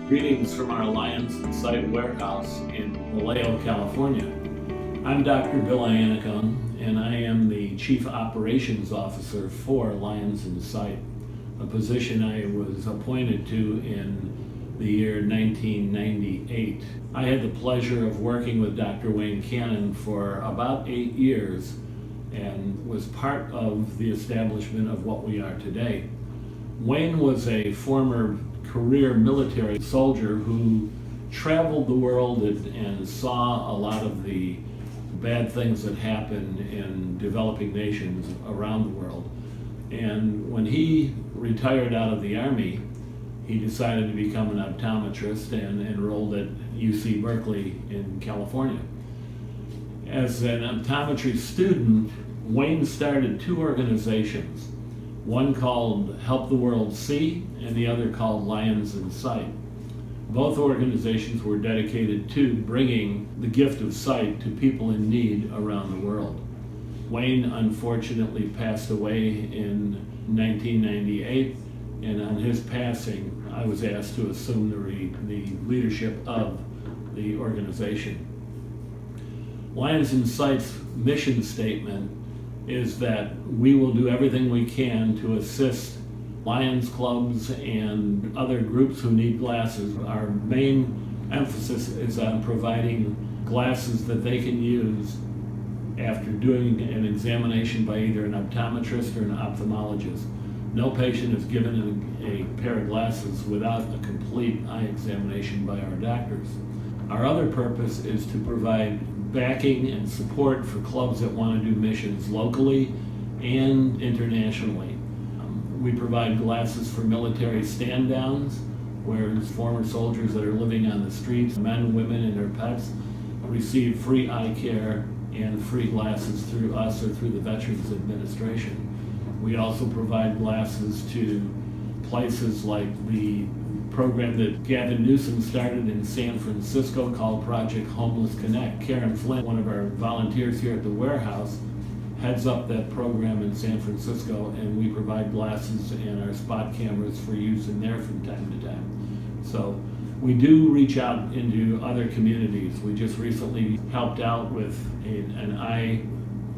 Greetings from our Lions and Site warehouse in Vallejo, California. I'm Dr. Bill Iannicone, and I am the Chief Operations Officer for Lions and Site, a position I was appointed to in the year 1998. I had the pleasure of working with Dr. Wayne Cannon for about 8 years and was part of the establishment of what we are today. Wayne was a former career military soldier who traveled the world and saw a lot of the bad things that happen in developing nations around the world. And when he retired out of the Army, he decided to become an optometrist and enrolled at UC Berkeley in California. As an optometry student, Wayne started 2 organizations, one called Help the World See and the other called Lions and Sight. Both organizations were dedicated to bringing the gift of sight to people in need around the world. Wayne unfortunately passed away in 1998, and on his passing, I was asked to assume the leadership of the organization. Lions and Sight's mission statement is that we will do everything we can to assist Lions clubs and other groups who need glasses. Our main emphasis is on providing glasses that they can use after doing an examination by either an optometrist or an ophthalmologist. No patient is given a pair of glasses without a complete eye examination by our doctors. Our other purpose is to provide backing and support for clubs that want to do missions locally and internationally. We provide glasses for military stand-downs, where former soldiers that are living on the streets, men, women, and their pets, receive free eye care and free glasses through us or through the Veterans Administration. We also provide glasses to places like the program that Gavin Newsom started in San Francisco called Project Homeless Connect. Karen Flynn, one of our volunteers here at the warehouse, heads up that program in San Francisco, and we provide glasses and our spot cameras for use in there from time to time. So we do reach out into other communities. We just recently helped out with an eye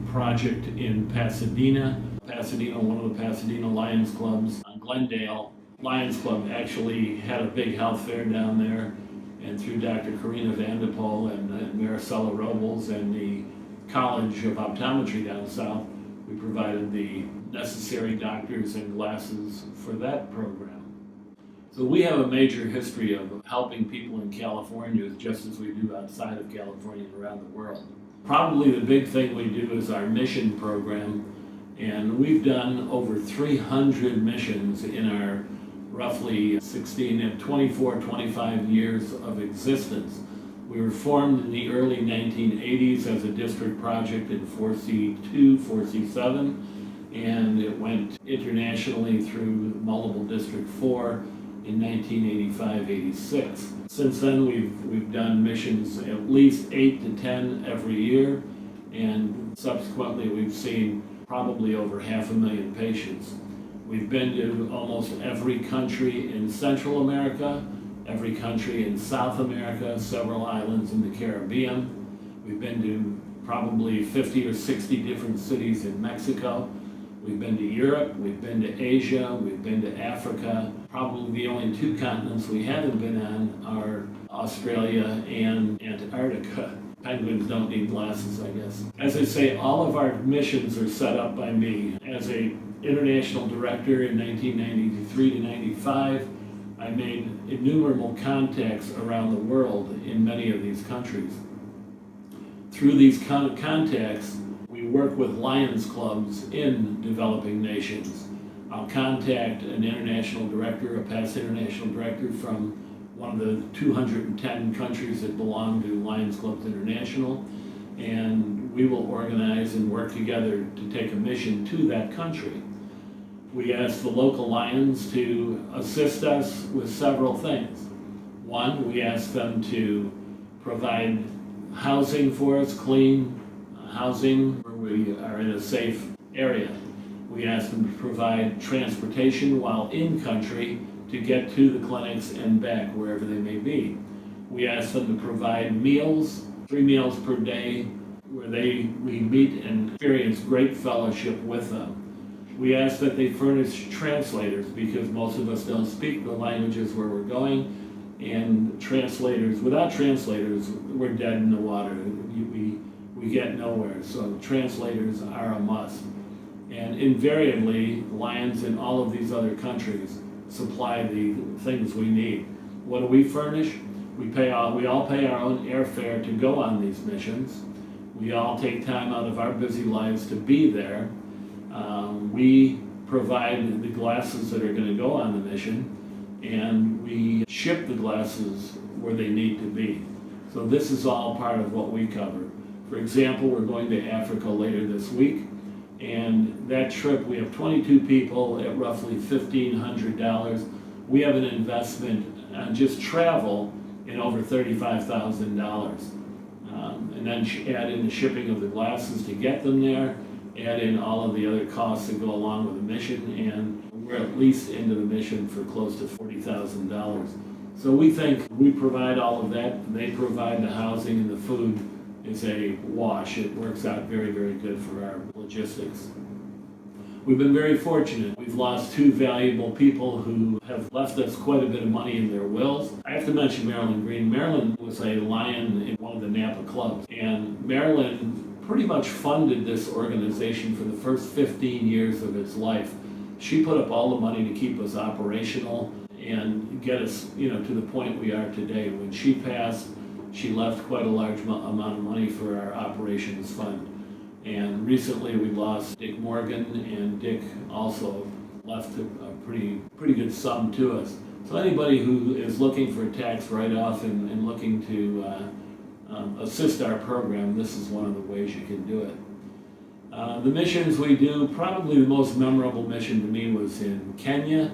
project in Pasadena, one of the Pasadena Lions clubs. Glendale Lions Club actually had a big health fair down there, and through Dr. Corina and Marisela Robles and the College of Optometry down south, we provided the necessary doctors and glasses for that program. So we have a major history of helping people in California just as we do outside of California and around the world. Probably the big thing we do is our mission program, and we've done over 300 missions in our roughly 25 years of existence. We were formed in the early 1980s as a district project in 4C2, 4C7, and it went internationally through multiple District 4 in 1985-86. Since then, we've done missions at least 8 to 10 every year, and subsequently we've seen probably over 500,000 patients. We've been to almost every country in Central America, every country in South America, several islands in the Caribbean. We've been to probably 50 or 60 different cities in Mexico. We've been to Europe, we've been to Asia, we've been to Africa. Probably the only 2 continents we haven't been on are Australia and Antarctica. Penguins don't need glasses, I guess. As I say, all of our missions are set up by me. As an international director in 1993 to 95, I made innumerable contacts around the world in many of these countries. Through these contacts, we work with Lions clubs in developing nations. I'll contact an international director, a past international director from one of the 210 countries that belong to Lions Clubs International, and we will organize and work together to take a mission to that country. We ask the local Lions to assist us with several things. One, we ask them to provide housing for us, clean housing where we are in a safe area. We ask them to provide transportation while in country to get to the clinics and back wherever they may be. We ask them to provide meals, 3 meals per day, where we meet and experience great fellowship with them. We ask that they furnish translators because most of us don't speak the languages where we're going, and without translators, we're dead in the water. We get nowhere, so translators are a must. And invariably, Lions in all of these other countries supply the things we need. What do we furnish? We all pay our own airfare to go on these missions. We all take time out of our busy lives to be there. We provide the glasses that are going to go on the mission, and we ship the glasses where they need to be. So this is all part of what we cover. For example, we're going to Africa later this week, and that trip, we have 22 people at roughly $1,500. We have an investment on just travel in over $35,000. And then add in the shipping of the glasses to get them there, add in all of the other costs that go along with the mission, and we're at least into the mission for close to $40,000. So we think we provide all of that. They provide the housing, and the food is a wash. It works out very, very good for our logistics. We've been very fortunate. We've lost 2 valuable people who have left us quite a bit of money in their wills. I have to mention Marilyn Green. Marilyn was a Lion in one of the Napa clubs, and Marilyn pretty much funded this organization for the first 15 years of its life. She put up all the money to keep us operational and get us, to the point we are today. When she passed, she left quite a large amount of money for our operations fund. And recently we lost Dick Morgan, and Dick also left a pretty good sum to us. So anybody who is looking for a tax write-off and looking to assist our program, this is one of the ways you can do it. The missions we do, probably the most memorable mission to me was in Kenya.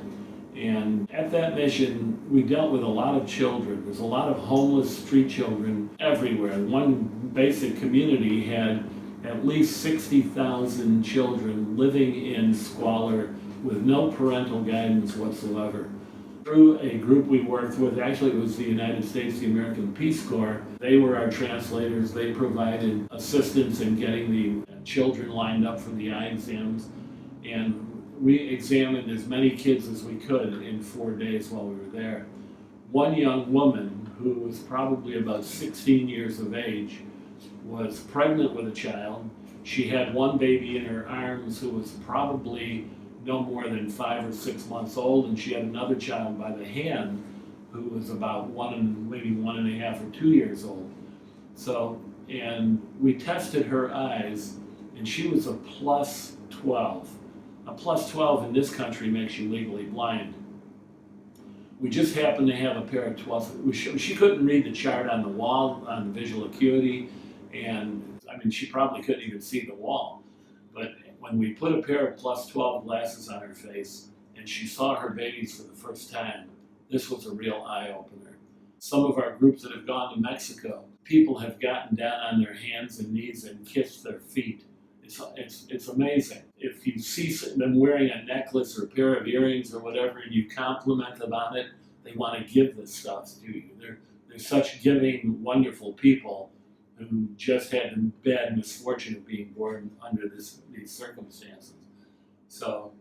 And at that mission, we dealt with a lot of children. There's a lot of homeless street children everywhere. One basic community had at least 60,000 children living in squalor with no parental guidance whatsoever. Through a group we worked with, actually it was the United States, the American Peace Corps, they were our translators. They provided assistance in getting the children lined up for the eye exams. And we examined as many kids as we could in 4 days while we were there. One young woman who was probably about 16 years of age was pregnant with a child. She had one baby in her arms who was probably no more than 5 or 6 months old, and she had another child by the hand who was about maybe 1.5 or 2 years old. So, and we tested her eyes, and she was a plus 12. A plus 12 in this country makes you legally blind. We just happened to have a pair of 12. She couldn't read the chart on the wall on visual acuity, and she probably couldn't even see the wall. But when we put a pair of plus 12 glasses on her face and she saw her babies for the first time, this was a real eye-opener. Some of our groups that have gone to Mexico, people have gotten down on their hands and knees and kissed their feet. It's amazing. If you see them wearing a necklace or a pair of earrings or whatever, and you compliment them on it, they want to give this stuff to you. They're such giving, wonderful people who just had the bad misfortune of being born under these circumstances. So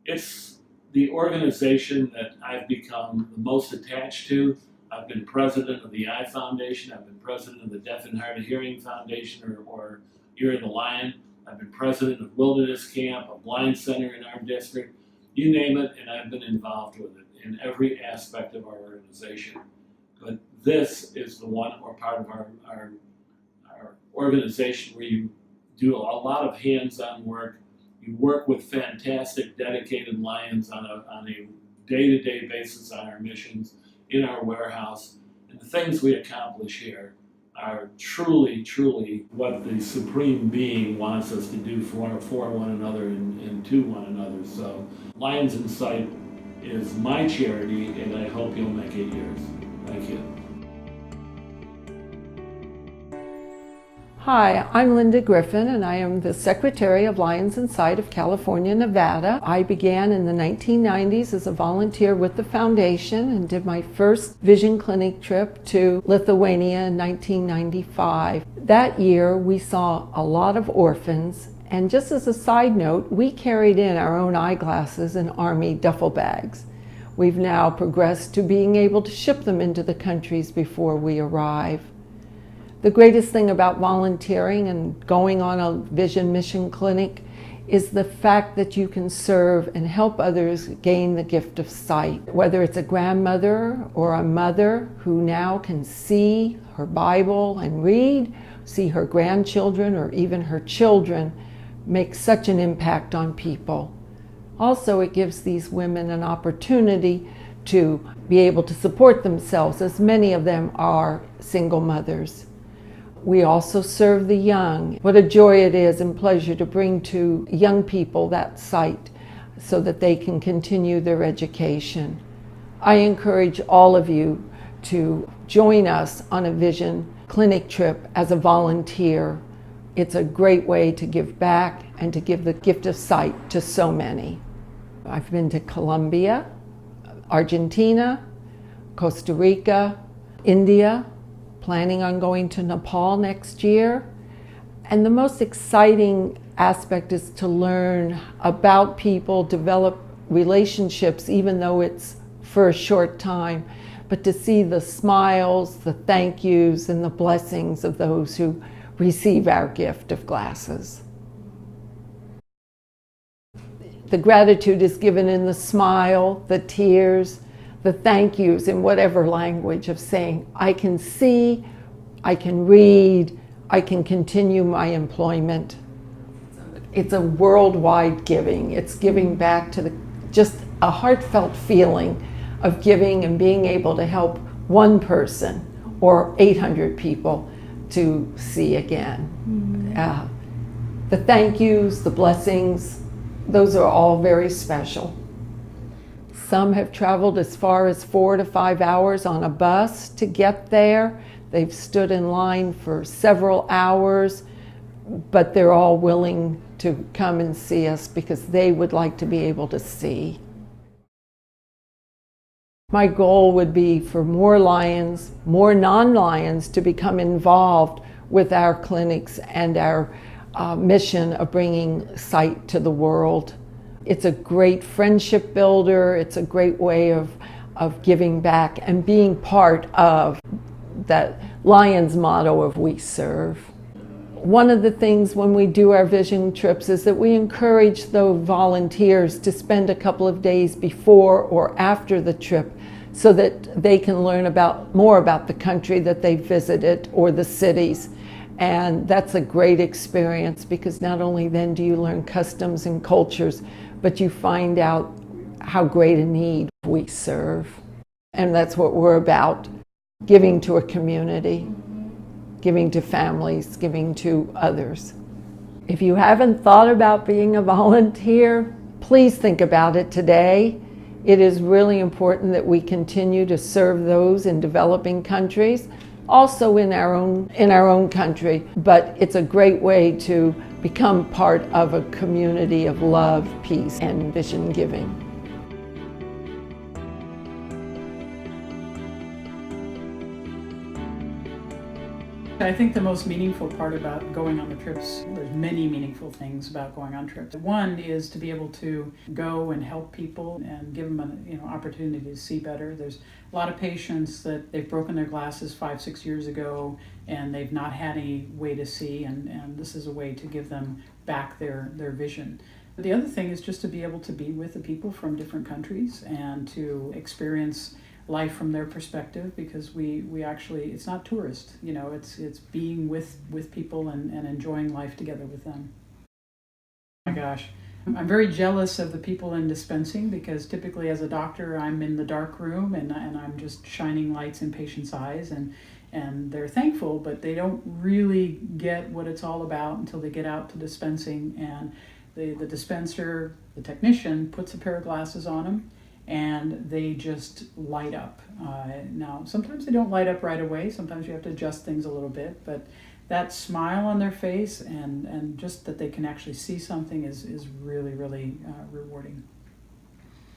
it's the organization that I've become the most attached to. I've been president of the Eye Foundation. I've been president of the Deaf and Hard of Hearing Foundation, or Ear of the Lion. I've been president of Wilderness Camp, a blind center in our district. You name it, and I've been involved with it in every aspect of our organization. But this is the one, or part of our organization, where you do a lot of hands-on work. You work with fantastic, dedicated Lions on a day-to-day basis on our missions, in our warehouse. And the things we accomplish here are truly, truly what the Supreme Being wants us to do for one another and to one another. So Lions in Sight is my charity, and I hope you'll make it yours. Thank you. Hi, I'm Linda Griffin, and I am the Secretary of Lions in Sight of California, Nevada. I began in the 1990s as a volunteer with the foundation and did my first vision clinic trip to Lithuania in 1995. That year, we saw a lot of orphans, and just as a side note, we carried in our own eyeglasses in Army duffel bags. We've now progressed to being able to ship them into the countries before we arrive. The greatest thing about volunteering and going on a vision mission clinic is the fact that you can serve and help others gain the gift of sight. Whether it's a grandmother or a mother who now can see her Bible and read, see her grandchildren or even her children, makes such an impact on people. Also, it gives these women an opportunity to be able to support themselves, as many of them are single mothers. We also serve the young. What a joy it is and pleasure to bring to young people that sight so that they can continue their education. I encourage all of you to join us on a vision clinic trip as a volunteer. It's a great way to give back and to give the gift of sight to so many. I've been to Colombia, Argentina, Costa Rica, India, planning on going to Nepal next year. And the most exciting aspect is to learn about people, develop relationships, even though it's for a short time, but to see the smiles, the thank yous, and the blessings of those who receive our gift of glasses. The gratitude is given in the smile, the tears, the thank yous in whatever language of saying, I can see, I can read, I can continue my employment. It's a worldwide giving. It's giving back to just a heartfelt feeling of giving and being able to help one person or 800 people to see again. The thank yous, the blessings, those are all very special. Some have traveled as far as 4 to 5 hours on a bus to get there. They've stood in line for several hours, but they're all willing to come and see us because they would like to be able to see. My goal would be for more Lions, more non-Lions to become involved with our clinics and our mission of bringing sight to the world. It's a great friendship builder. It's a great way of giving back and being part of that Lions motto of we serve. One of the things when we do our vision trips is that we encourage those volunteers to spend a couple of days before or after the trip so that they can learn more about the country that they visited or the cities. And that's a great experience because not only then do you learn customs and cultures, but you find out how great a need we serve. And that's what we're about, giving to a community, giving to families, giving to others. If you haven't thought about being a volunteer, please think about it today. It is really important that we continue to serve those in developing countries, also in our own country, but it's a great way to become part of a community of love, peace, and vision giving. I think the most meaningful part about going on the trips, there's many meaningful things about going on trips. One is to be able to go and help people and give them an opportunity to see better. There's a lot of patients that they've broken their glasses 5-6 years ago and they've not had any way to see, and this is a way to give them back their vision. But the other thing is just to be able to be with the people from different countries and to experience life from their perspective, because we actually, it's not tourist, it's being with people and enjoying life together with them. Oh my gosh, I'm very jealous of the people in dispensing, because typically as a doctor I'm in the dark room and I'm just shining lights in patients' eyes, and they're thankful, but they don't really get what it's all about until they get out to dispensing, and the dispenser, the technician, puts a pair of glasses on them and they just light up. Now, sometimes they don't light up right away. Sometimes you have to adjust things a little bit, but that smile on their face and just that they can actually see something is really, really rewarding.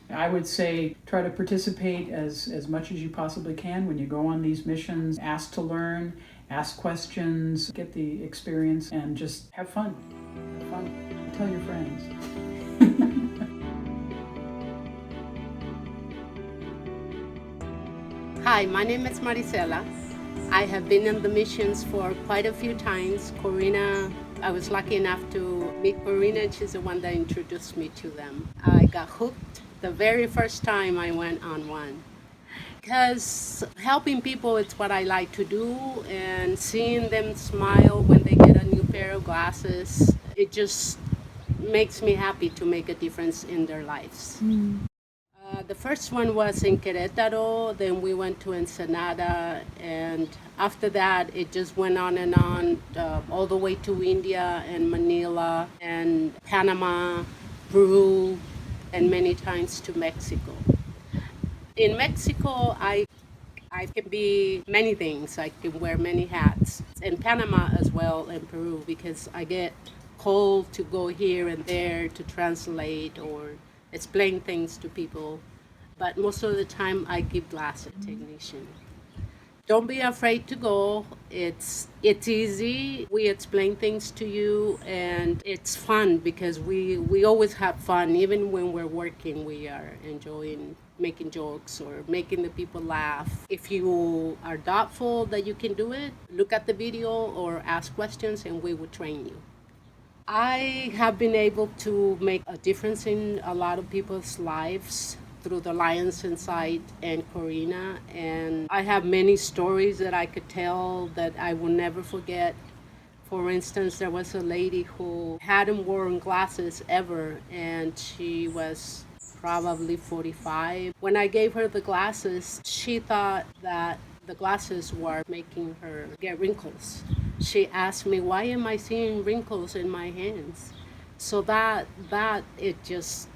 I would say try to participate as much as you possibly can when you go on these missions. Ask to learn, ask questions, get the experience, and just have fun. Have fun. Tell your friends. Hi, my name is Marisela. I have been in the missions for quite a few times. Corina, I was lucky enough to meet Corina, and she's the one that introduced me to them. I got hooked the very first time I went on one. Because helping people is what I like to do, and seeing them smile when they get a new pair of glasses, it just makes me happy to make a difference in their lives. The first one was in Querétaro, then we went to Ensenada, and after that it just went on and on, all the way to India and Manila and Panama, Peru, and many times to Mexico. In Mexico, I can be many things. I can wear many hats. In Panama as well, and Peru, because I get called to go here and there to translate or explain things to people. But most of the time, I give glasses technician. Don't be afraid to go. It's easy. We explain things to you, and it's fun because we always have fun. Even when we're working, we are enjoying making jokes or making the people laugh. If you are doubtful that you can do it, look at the video or ask questions, and we will train you. I have been able to make a difference in a lot of people's lives through the Lions Inside and Corina, and I have many stories that I could tell that I will never forget. For instance, there was a lady who hadn't worn glasses ever, and she was probably 45. When I gave her the glasses, she thought that the glasses were making her get wrinkles. She asked me, why am I seeing wrinkles in my hands? So that it just,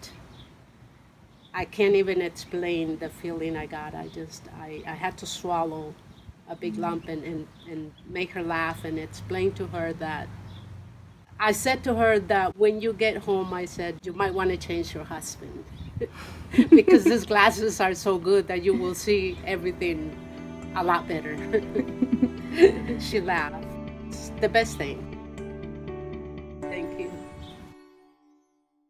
I can't even explain the feeling I got. I had to swallow a big lump and make her laugh and explain to her that, I said to her that when you get home, I said, you might want to change your husband because these glasses are so good that you will see everything a lot better. She laughed. It's the best thing.